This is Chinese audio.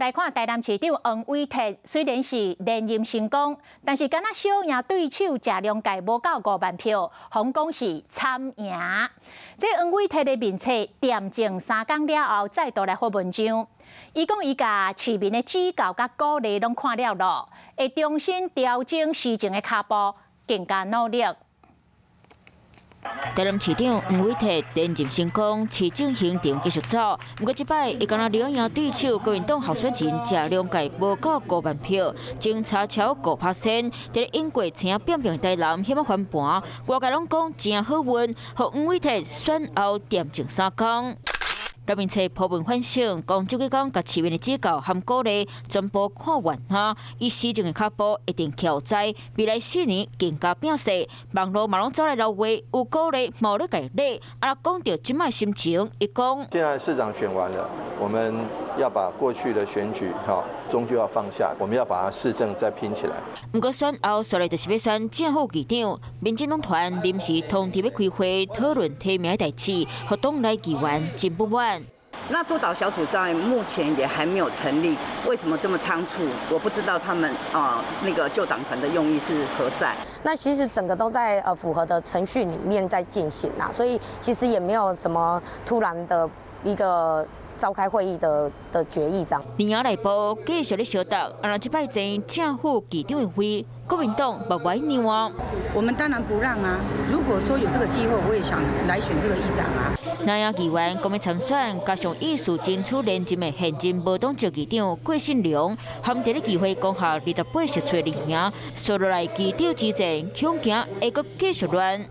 来看台南市长黄伟哲，虽然是连任成功，但是敢若小赢对手谢龙介无到5万票，红讲是惨赢。这黄伟哲的面册恬静3天了后，再度来发文章。伊讲伊甲市民的指教甲鼓励拢看了咯，会重新调整施政的脚步，更加努力。 台南市长黄伟哲连任成功，市政行程继续走。不过这摆伊敢若连赢对手国民党候选人谢龙介无到5万票，警察超5%。在英国青变变台南险要翻盘，外界拢讲真好运，互黄伟哲选后恬静3天。 刘明册普文反省，讲这几天甲市民的指教和鼓励全部看完哈，伊施政的脚步一定翘在未来4年更加拼势。网络嘛拢走来闹话，有鼓励，冇咧改咧。啊，讲到即摆心情，伊讲：现在市长选完了，我们要把过去的选举终究要放下，我们要把市政再拼起来。不过选后，说来就是要选正副议长，民进党团临时通知要开会讨论提名的代志，和党内议员真不满。 那督导小组在目前也还没有成立，为什么这么仓促？我不知道他们那个旧党团的用意是何在。那其实整个都在符合的程序里面在进行啦，所以其实也没有什么突然的一个召开会议的决议这样。年夜内部继续咧相答，啊，这摆前正副议长的位，国民党不歪让啊。我们当然不让啊！如果说有这个机会，我也想来选这个议长啊。 南洋议员讲要参选，加上意思争取连任的现任无党籍议长郭信良，含伫咧机会攻下28席出的名，说落来议长之战，恐惊会阁继续乱。